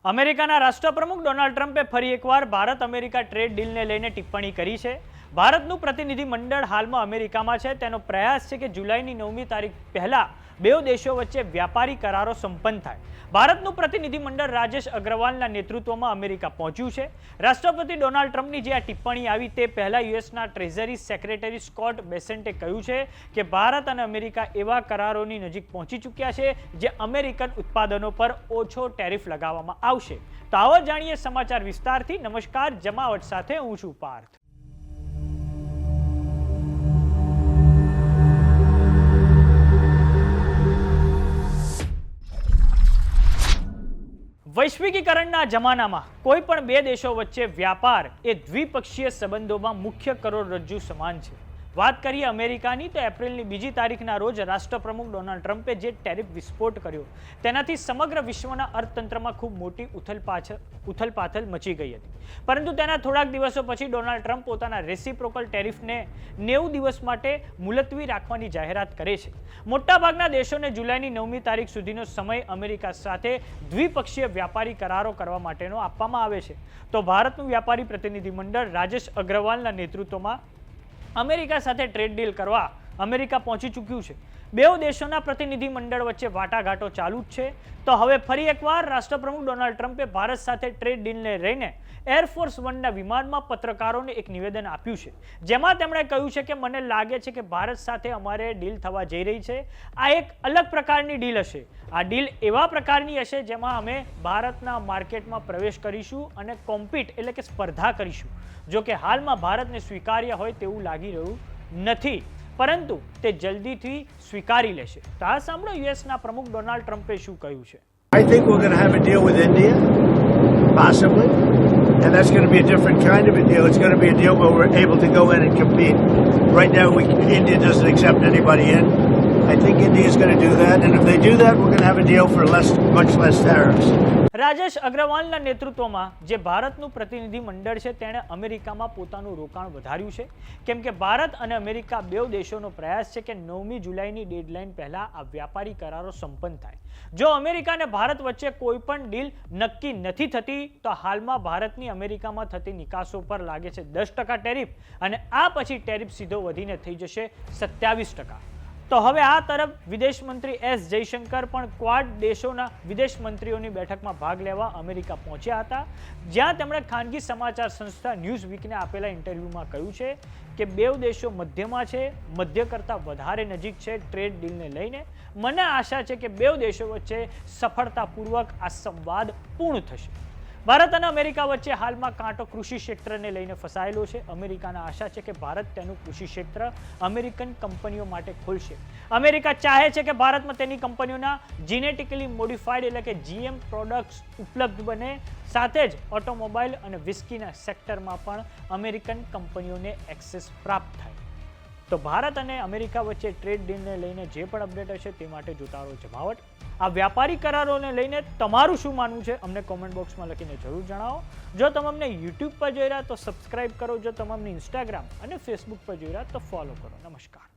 અમેરિકાના રાષ્ટ્રપ્રમુખ ડોનાલ્ડ ટ્રમ્પે ફરી એકવાર ભારત અમેરિકા ટ્રેડ ડીલને લઈને ટિપ્પણી કરી છે. ભારતનું પ્રતિનિધિમંડળ હાલમાં અમેરિકામાં છે. તેનો પ્રયાસ છે કે જુલાઈની 9મી તારીખ પહેલા બે દેશો વચ્ચે વ્યાપારી કરારો સંપન્ન થાય. ભારતનું પ્રતિનિધિમંડળ રાજેશ અગ્રવાલના નેતૃત્વમાં અમેરિકા પહોંચ્યું છે. રાષ્ટ્રપતિ ડોનાલ્ડ ટ્રમ્પની જે આ ટિપ્પણી આવી તે પહેલા યુએસના ટ્રેઝરી સેક્રેટરી સ્કોટ બેસેન્ટે કહ્યું છે કે ભારત અને અમેરિકા એવા કરારોની નજીક પહોંચી ચૂક્યા છે જે અમેરિકન ઉત્પાદનો પર ઓછો ટેરિફ લગાવવામાં આવશે. તો આવો જાણીએ સમાચાર વિસ્તારથી. નમસ્કાર, જમાવટ સાથે હું છું પાર્થ. વૈશ્વિકીકરણના જમાનામાં કોઈ પણ બે દેશો વચ્ચે વ્યાપાર એ દ્વિપક્ષીય સંબંધોમાં મુખ્ય કરોડરજ્જુ સમાન છે. વાત કરીએ અમેરિકાની તો એપ્રિલની 2જી તારીખના રોજ રાષ્ટ્રપ્રમુખ ડોનાલ્ડ ટ્રમ્પે જે ટેરિફ વિસ્ફોટ કર્યો તેનાથી સમગ્ર વિશ્વના અર્થતંત્રમાં ખૂબ મોટી ઉથલપાથલ મચી ગઈ હતી. પરંતુ તેના થોડાક દિવસો પછી ડોનાલ્ડ ટ્રમ્પ પોતાના રેસિપ્રોકલ ટેરિફને 90 દિવસ માટે મુલતવી રાખવાની જાહેરાત કરે છે. મોટાભાગના દેશોને જુલાઈની 9મી તારીખ સુધીનો સમય અમેરિકા સાથે દ્વિપક્ષીય વ્યાપારી કરારો કરવા માટેનો આપવામાં આવે છે. તો ભારતનું વ્યાપારી પ્રતિનિધિમંડળ રાજેશ અગ્રવાલના નેતૃત્વમાં અમેરિકા સાથે ટ્રેડ ડીલ કરવા અમેરિકા પહોંચી ચૂક્યું છે. બે દેશોના પ્રતિનિધિમંડળ વચ્ચે વાટાઘાટો ચાલુ જ છે. તો હવે ફરી એકવાર રાષ્ટ્રપ્રમુખ ડોનાલ્ડ ટ્રમ્પે ભારત સાથે ટ્રેડ ડીલને લઈને એરફોર્સ વનના વિમાનમાં પત્રકારોને એક નિવેદન આપ્યું છે, જેમાં તેમણે કહ્યું છે કે મને લાગે છે કે ભારત સાથે અમારે ડીલ થવા જઈ રહી છે. આ એક અલગ પ્રકારની ડીલ હશે. આ ડીલ એવા પ્રકારની હશે જેમાં અમે ભારતના માર્કેટમાં પ્રવેશ કરીશું અને કોમ્પિટ એટલે કે સ્પર્ધા કરીશું. જો કે હાલમાં ભારતને સ્વીકાર્ય હોય તેવું લાગી રહ્યું નથી, પરંતુ તે જલ્દીથી સ્વીકારી લેશે. તો આ સાંભળો યુએસના પ્રમુખ ડોનાલ્ડ ટ્રમ્પે શું કહ્યું છે. I think we're going to have a deal with India, possibly, and that's going to be a different kind of a deal. It's going to be a deal where we're able to go in and compete. Right now, India doesn't accept anybody in. I think India is going to do that, and if they do that, we're going to have a deal for much less tariffs. Rajesh અગ્રવાલના નેતૃત્વમાં જે ભારતનું પ્રતિનિધિ મંડળ છે તેણે અમેરિકામાં પોતાનું રોકાણ વધાર્યું છે, કેમ કે ભારત અને અમેરિકા બે દેશોનો પ્રયાસ છે કે 9મી જુલાઈની ડેડલાઇન પહેલા આ વ્યાપારી કરારો સંપન્ન થાય. જો અમેરિકા અને ભારત વચ્ચે કોઈ પણ ડીલ નક્કી નથી થતી તો હાલમાં ભારતની અમેરિકામાં થતી નિકાસો પર લાગે છે 10% ટેરિફ, અને આ પછી ટેરિફ સીધો વધીને થઈ જશે 27%. તો હવે આ તરફ વિદેશ મંત્રી એસ જયશંકર પણ ક્વાડ દેશોના વિદેશ મંત્રીઓની બેઠકમાં ભાગ લેવા અમેરિકા પહોંચ્યા હતા, જ્યાં તેમણે ખાનગી સમાચાર સંસ્થા ન્યૂઝવીકને આપેલા ઇન્ટરવ્યુમાં કહ્યું છે કે બે દેશો મધ્યમાં છે, મધ્ય કરતાં વધારે નજીક છે ટ્રેડ ડીલને લઈને. મને આશા છે કે બે દેશો વચ્ચે સફળતાપૂર્વક આ સંવાદ પૂર્ણ થશે. ભારત અને અમેરિકા વચ્ચે હાલમાં કાંટો કૃષિ ક્ષેત્રને લઈને ફસાયેલો છે. અમેરિકાના આશા છે કે ભારત તેનું કૃષિ ક્ષેત્ર અમેરિકન કંપનીઓ માટે ખોલશે. અમેરિકા ચાહે છે કે ભારતમાં તેની કંપનીઓના જીનેટિકલી મોડિફાઈડ એટલે કે જીએમ પ્રોડક્ટ્સ ઉપલબ્ધ બને. સાથે જ ઓટોમોબાઈલ અને વિસ્કીના સેક્ટરમાં પણ અમેરિકન કંપનીઓને એક્સેસ પ્રાપ્ત થાય. તો ભારત અને અમેરિકા વચ્ચે ટ્રેડ ડીલને લઈને જે પણ અપડેટ હશે તે માટે જોતા રહો જમાવટ. આ વ્યાપારી કરારોને લઈને તમારું શું માનવું છે અમને કોમેન્ટ બોક્સમાં લખીને જરૂર જણાવો. જો તમે અમને યુટ્યુબ પર જોઈ રહ્યા તો સબસ્ક્રાઇબ કરો. જો તમે અમને ઇન્સ્ટાગ્રામ અને ફેસબુક પર જોઈ રહ્યા તો ફોલો કરો. નમસ્કાર.